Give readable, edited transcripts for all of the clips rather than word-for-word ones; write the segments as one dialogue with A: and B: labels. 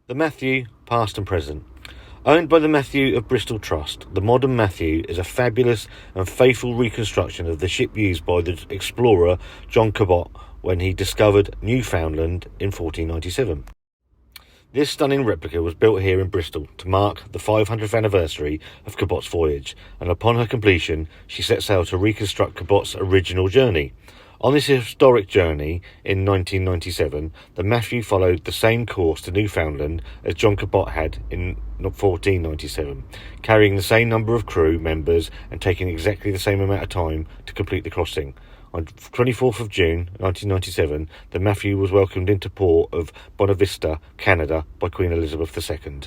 A: The Matthew, past and present. Owned by the Matthew of Bristol Trust, the modern Matthew is a fabulous and faithful reconstruction of the ship used by the explorer John Cabot when he discovered Newfoundland in 1497. This stunning replica was built here in Bristol to mark the 500th anniversary of Cabot's voyage, and upon her completion she set sail to reconstruct Cabot's original journey. On this historic journey in 1997, the Matthew followed the same course to Newfoundland as John Cabot had in 1497, carrying the same number of crew members and taking exactly the same amount of time to complete the crossing. On 24th of June 1997, the Matthew was welcomed into port of Bonavista, Canada by Queen Elizabeth II.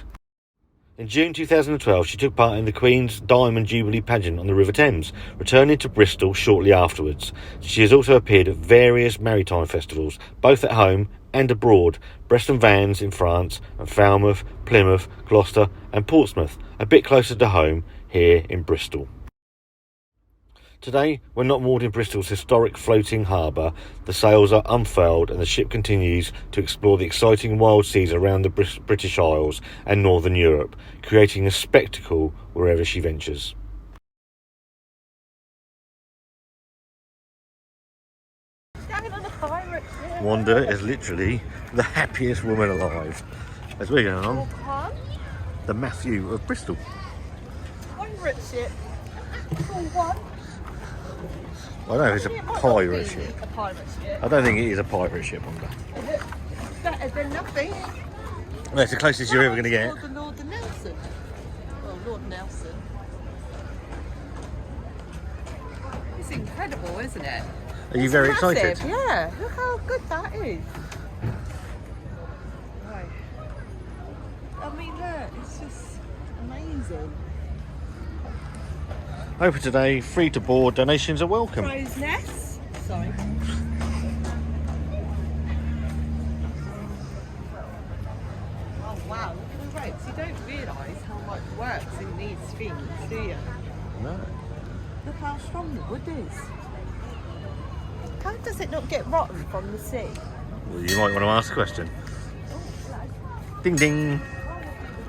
A: In June 2012, she took part in the Queen's Diamond Jubilee pageant on the River Thames, returning to Bristol shortly afterwards. She has also appeared at various maritime festivals, both at home and abroad, Brest and Vannes in France, and Falmouth, Plymouth, Gloucester and Portsmouth, a bit closer to home here in Bristol. Today, we're not moored in Bristol's historic floating harbour. The sails are unfurled and the ship continues to explore the exciting wild seas around the British Isles and Northern Europe, creating a spectacle wherever she ventures. Wanda is literally the happiest woman alive as we're going on the Matthew of Bristol.
B: Pirate ship. One.
A: I don't know if it's a pirate ship.
B: A pirate ship.
A: I don't think it is a pirate ship, Wanda.
B: Better than nothing.
A: Well, it's the closest you're ever going to get.
B: Lord Nelson. Well, Lord Nelson. It's incredible, isn't it?
A: Are you very excited?
B: Yeah, look how good that is. Right. I mean, look, it's just amazing.
A: Open today, free to board, donations are welcome.
B: Crow's nest. Sorry. Oh wow, look at the ropes. You don't realise how much works in these things, do you?
A: No.
B: Look how strong the wood is. How does it not get rotten from the sea?
A: Well, you might want to ask a question. Ding ding.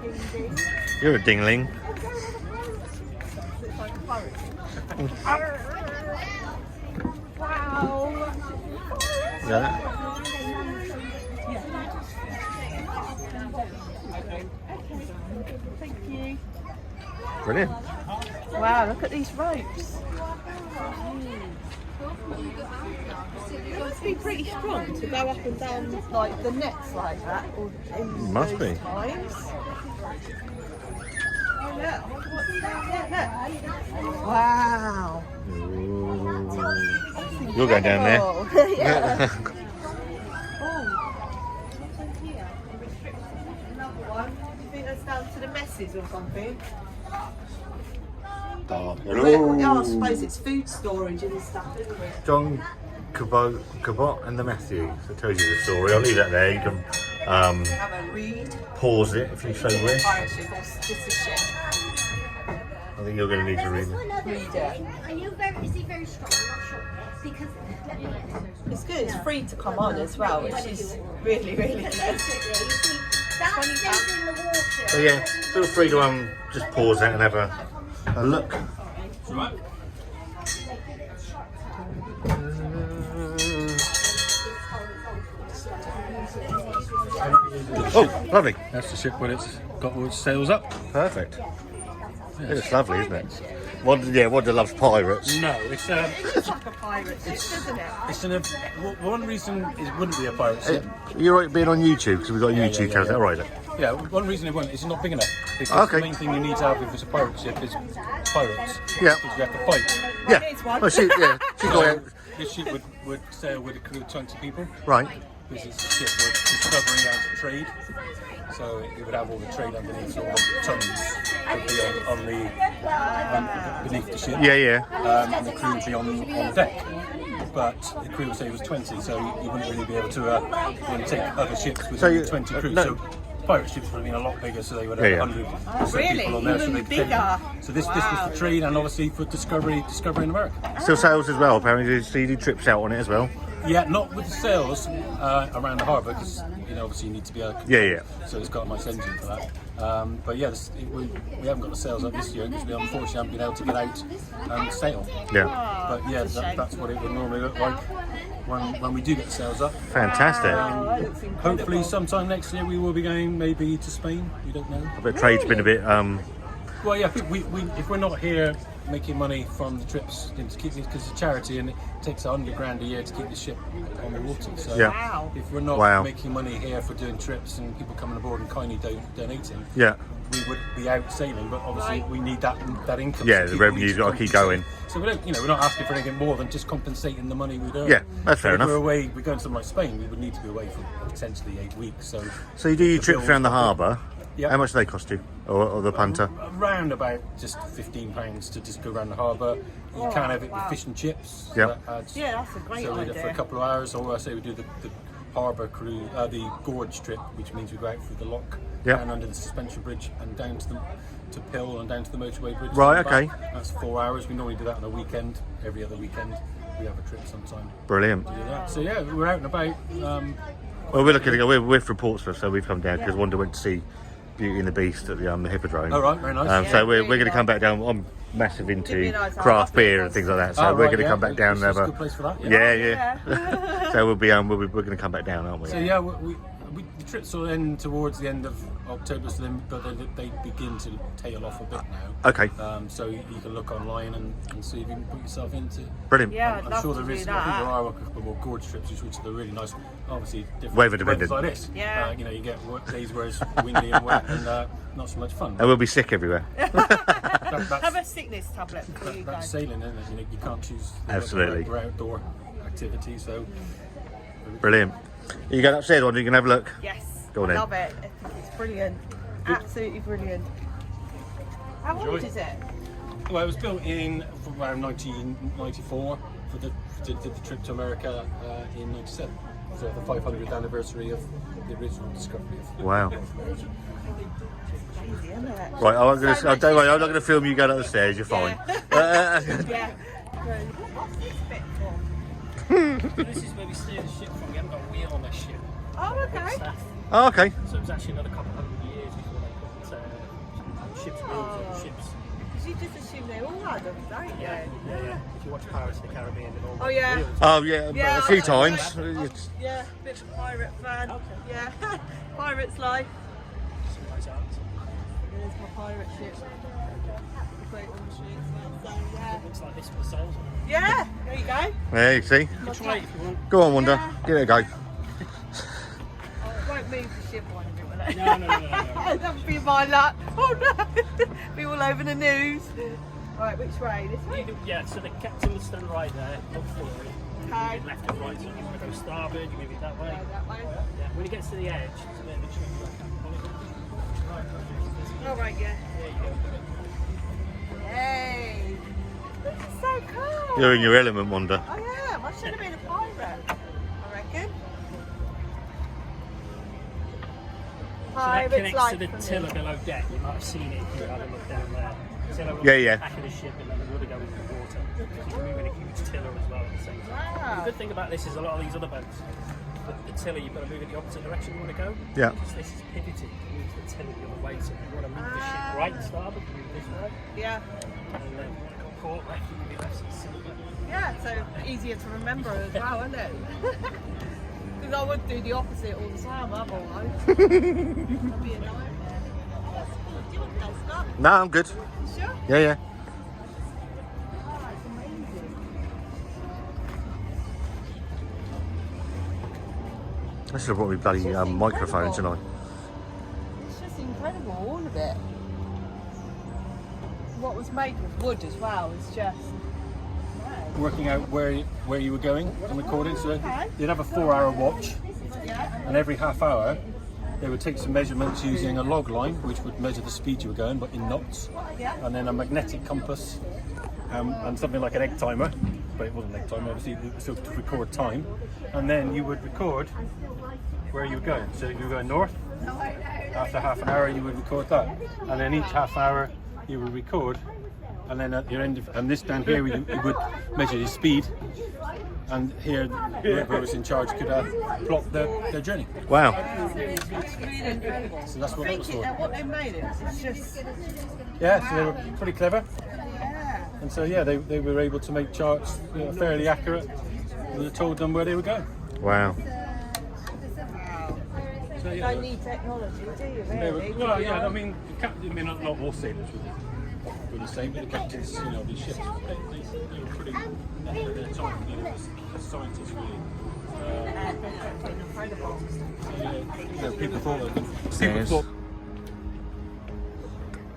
B: Ding ding.
A: You're a dingling.
B: It's like a pirate. Wow.
A: Yeah.
B: Thank you.
A: Brilliant.
B: Wow, look at these ropes. It must be pretty strong to go up and down like the nets like that. Or in
A: Must
B: those
A: be.
B: Times. Oh, look. Wow.
A: You're going down there.
B: Yeah. Another one. Do you think that's down to the messes or something? Oh, I suppose it's food storage and stuff, isn't it?
A: John Cabot and the Matthew. So it tells you the story. I'll leave that there. You can
B: Have a read.
A: pause it if you so wish.
B: Pirate ship or just a ship.
A: I think you're going to need to read it.
B: Read it.
C: Are you very strong? I'm not sure. Because
B: It's good. It's free to come on as well, which is really, really good.
C: that stays in the water.
A: So yeah, feel free to just pause it and have a look. Oh, lovely.
D: That's the ship when it's got all its sails up.
A: Perfect. It's lovely, isn't it? Wanda loves pirates.
D: No, it's
B: It's like a pirate ship, isn't it?
D: it's an one reason it wouldn't be a pirate ship.
A: You're right being on YouTube because we've got a YouTube channel, is that right?
D: Yeah, one reason it wouldn't. It's not big enough. Because
A: Okay.
D: the main thing you need to have if it's a pirate ship is pirates.
A: Yeah.
D: Because you have to fight.
A: Yeah.
B: Here's one.
A: Oh, she got it.
D: This ship would sail with a crew of 20 people.
A: Right.
D: This is a ship with discovery and trade. So it would have all the trade underneath, all the tons would be on the beneath the ship.
A: Yeah.
D: And the crew would be on deck. But the crew would say it was 20, so you wouldn't really be able to take other ships with
A: So you-
D: 20 crews.
A: no.
D: So pirate ships would have been a lot bigger, so they would have
A: Yeah.
D: 100 or so
B: Really?
D: people on there. So
B: Even
D: they could take-
B: bigger?
D: So this was for trade and obviously for discovery in America.
A: Still sails as well, apparently. So you do trips out on it as well.
D: Yeah, not with the sails around the harbour, because obviously you need to be able to control.
A: Yeah.
D: So it's got a nice engine for that. But yeah, we haven't got the sails up this year because we unfortunately haven't been able to get out and sail.
A: Yeah.
D: But yeah, that's what it would normally look like when we do get the sails up.
A: Fantastic.
D: Hopefully sometime next year we will be going maybe to Spain. We don't know.
A: The trade's been a bit.
D: Well, yeah, if we're not here making money from the trips to keep this, because it's a charity and it takes $100,000 a year to keep the ship on the water. So
A: Yeah.
D: if we're not making money here for doing trips and people coming aboard and kindly donating,
A: Yeah.
D: we would be out sailing. But obviously we need that income.
A: Yeah,
D: to
A: the revenue's got to keep going.
D: So we don't, we're not asking for anything more than just compensating the money we'd earn.
A: Yeah, that's fair
D: if
A: enough.
D: We're away. We're going to somewhere like Spain. We would need to be away for potentially 8 weeks. So
A: So you do your
D: the
A: trips
D: bills
A: around the
D: probably-
A: harbour.
D: Yeah.
A: How much do they cost you, or the punter?
D: Around about just £15 to just go around the harbour. You can have it with fish and chips.
A: Yeah.
D: That adds-
B: Yeah, that's a great
D: so we do it for a
B: idea.
D: couple of hours, or I say we do the harbour cruise, the gorge trip, which means we go out through the lock,
A: Yeah.
D: down under the suspension bridge, and down to Pill and down to the motorway bridge.
A: Right,
D: and
A: okay.
D: back. That's 4 hours. We normally do that on a weekend. Every other weekend, we have a trip sometime
A: Brilliant.
D: to do that. So yeah, we're out and about.
A: Well, we're looking to go. We're from Portsmouth, so we've come down because Wanda went to see Beauty and the Beast at the Hippodrome.
D: All right, very nice.
A: So we're
B: really
A: going to come
B: nice.
A: back down. I'm massive
B: It'd be
A: into
B: nice. I
A: craft
B: love
A: beer
B: it.
A: and things like that. So
D: Oh,
A: we're
D: right,
A: going to
D: yeah.
A: come back down and
D: It's
A: have
D: a good place for that.
A: Yeah. So we're going to come back down, aren't we?
D: So yeah, the trips will end towards the end of October, so but they begin to tail off a bit now.
A: Okay.
D: So you can look online and see if you can put yourself into.
A: Brilliant.
B: Yeah, I'd
D: I'm
B: love
D: sure
B: to
D: there
B: do
D: is. I think there
B: that.
D: are a couple more gorge trips, which are really nice. Obviously, different
A: Weather dependent.
D: weathers like this.
B: Yeah.
D: You get days where it's windy and wet and not so much fun.
A: And we'll be sick everywhere.
B: Have a sickness tablet before you go.
D: That's sailing, isn't it? You can't choose.
A: Absolutely.
D: We're outdoor activity, so.
A: Brilliant. You going upstairs, Wanda? You can have a look.
B: Yes.
A: Go on
B: I
A: then.
B: love it. I think it's brilliant. Absolutely brilliant. How old
D: Enjoy.
B: is it?
D: Well, it was built in around 1994 did the trip to America in '97. So the 500th anniversary of the original discovery of.
A: Wow.
B: Crazy, isn't it?
A: Right, I'm going
B: So
A: to.
B: much
A: Don't worry, I'm not
B: history.
A: going to film you going up the stairs. You're fine.
B: Yeah. What's this bit for?
E: This is where we steer the ship from. We haven't got a wheel on this ship.
B: Oh, okay.
E: Staff.
A: Oh, okay.
E: So it was actually another couple hundred years before they put ship's wheels on ships.
B: Because you just assume they all had them, don't you?
E: Yeah. If you watch Pirates of the Caribbean and all
B: Oh, yeah.
E: wheels.
A: Oh yeah,
B: Yeah,
A: a few
B: I
A: times.
B: like- Yeah, bit of a pirate fan. Yeah, pirate's life.
E: Sometimes aren't.
B: There's my pirate ship. Great on the streets. So, yeah.
E: Looks like this with the souls on it.
B: Yeah, there you go.
A: There you see.
E: You can try it if you want.
A: Go on, Wanda. Give it a go.
B: Oh, it won't move the ship on a bit, will it?
E: No.
B: That would be my luck. Oh no! Be all over the news. Right, which way? This way?
E: Yeah, so the captain will stand right there, look forward.
B: Okay.
E: Move it left and right. So you want to go starboard, you move it that way.
B: Go that way.
E: Yeah. When it gets to the edge, it's a bit of a tricky one.
B: All right, yeah.
E: There you go.
B: Yay! This is so cool.
A: You're in your element, Wanda.
B: I am. I should have been a pirate. I reckon.
E: So that
B: Pirate's
E: connects
B: life
E: to the
B: for me.
E: tiller below deck. You might have seen it if you had a look down there. Tiller will
A: Yeah,
E: be
A: yeah.
E: the back of the ship and then the rudder goes in the water. So you're moving a huge tiller as well at the same time.
B: Wow.
E: The good thing about this is a lot of these other boats, the tiller you've got to move in the opposite direction you want to go.
A: Yeah.
E: Because this is pivoted, you move the tiller the other way. So if you want to move the ship right starboard, you move this way.
B: Yeah.
E: And then if you want to go port left, you move it left to silver.
B: Yeah, so easier to remember as well, isn't it? Because I would do the opposite all the time otherwise. That'd be a nightmare. Do you want to go, Scott?
A: No, I'm good.
B: Sure.
A: Yeah.
B: Oh, it's amazing.
A: I should have brought me bloody microphone tonight.
B: It's just incredible, all of it. What was made with wood as well is just...
D: Working out where you were going and recording. So
B: Okay.
D: they'd have a 4-hour watch,
B: Yeah.
D: and every half hour they would take some measurements using a log line, which would measure the speed you were going, but in knots,
B: Yeah.
D: and then a magnetic compass, and something like an egg timer, but it wasn't an egg timer, obviously, so to record time, and then you would record where you were going. So if you were going north, after half an hour you would record that, and then each half hour you would record. And then at your end, and this down here, you would measure your speed, and here whoever was in charge could plot their journey.
A: Wow.
B: It's really incredible.
D: So that's what that was for.
B: And what they made it, it's just...
D: Yeah, so they were pretty clever. And so yeah, they were able to make charts fairly accurate. And they told them where they were going.
A: Wow.
D: So,
B: You don't need technology, do you,
D: they were,
B: really?
D: well, yeah, I mean, not all sailors were the same, but the captains, you know, these ships, they were pretty ahead of their time, you know, as scientists really.
B: Incredible.
D: You know, people thought
A: Yes.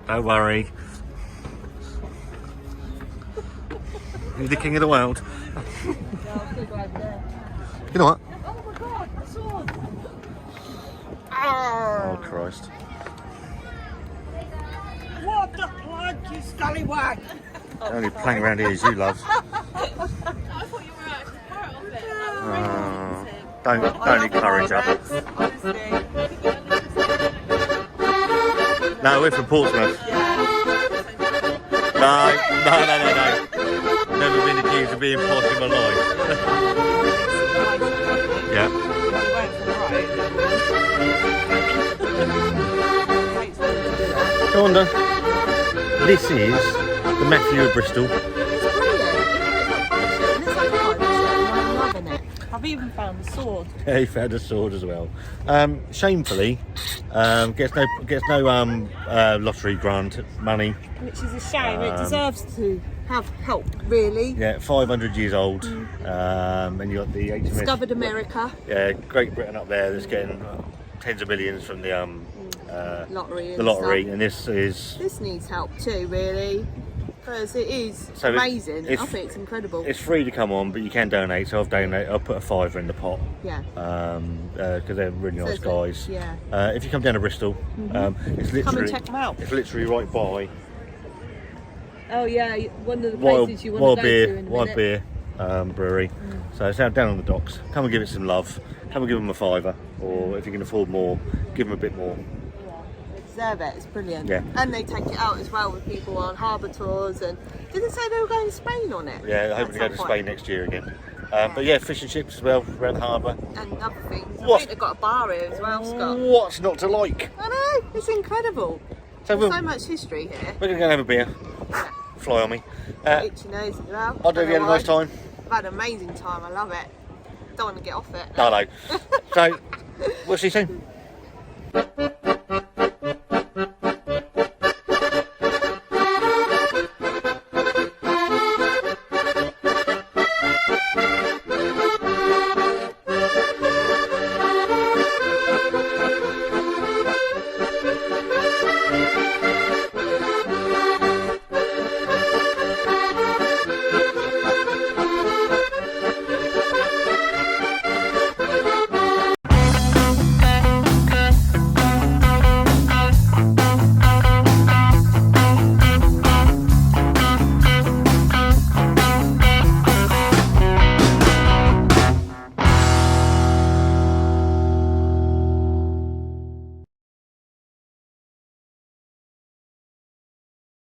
A: Don't worry. You're the king of the world.
B: Yeah, I'll still go over there.
A: You know what?
B: Oh my god, a sword!
A: Oh, Christ.
B: What the plug, you scallywag!
A: Only playing around here as you love.
B: I thought you were actually part of it.
A: Don't encourage her.
B: Honestly.
A: No, we're from Portsmouth. No. Never been accused of being posh in my life. Yeah. Wanda, this is the Matthew of Bristol.
B: It's brilliant. It's like a pirate ship, and I'm loving it. I've even found the sword.
A: Yeah, he found a sword as well. Shamefully, gets no lottery grant money.
B: Which is a shame. It deserves to have help, really.
A: Yeah, 500 years old. And you got the HMS.
B: Discovered America.
A: Yeah, Great Britain up there. That's getting tens of millions from the
B: Lottery.
A: the lottery, and this is.
B: This needs help too, really, because it is
A: So
B: amazing.
A: it's-
B: I think it's incredible.
A: It's free to come on, but you can donate. So I've donated. I'll put a £5 in the pot.
B: Yeah.
A: Because they're really nice
B: So
A: guys.
B: yeah.
A: If you come down to Bristol, it's literally.
B: Come and check them out.
A: It's literally right by
B: Oh yeah, one of the places you want to go to in a
A: Wild
B: minute.
A: Beer Brewery. So it's out down on the docks. Come and give it some love. Come and give them a £5, or if you can afford more, give them a bit more.
B: They deserve it. It's brilliant.
A: Yeah.
B: And they take it out as well with people on harbour tours. And did they say they were going to Spain on it?
A: Yeah,
B: At
A: hoping to go
B: some
A: to
B: point?
A: Spain next year again. But yeah, fish and chips as well around the harbour.
B: And other things. I
A: What?
B: think they've got a bar here as well, Scott.
A: What's not to like?
B: I know. It's incredible.
A: So
B: There's
A: we're
B: so much history here.
A: going to go and have a beer.
B: Yeah.
A: Fly on me.
B: Itchy nose as well.
A: I'll do. Have you had a nice time?
B: I've had an amazing time. I love it. Don't want to get off it.
A: No. So we'll see you soon.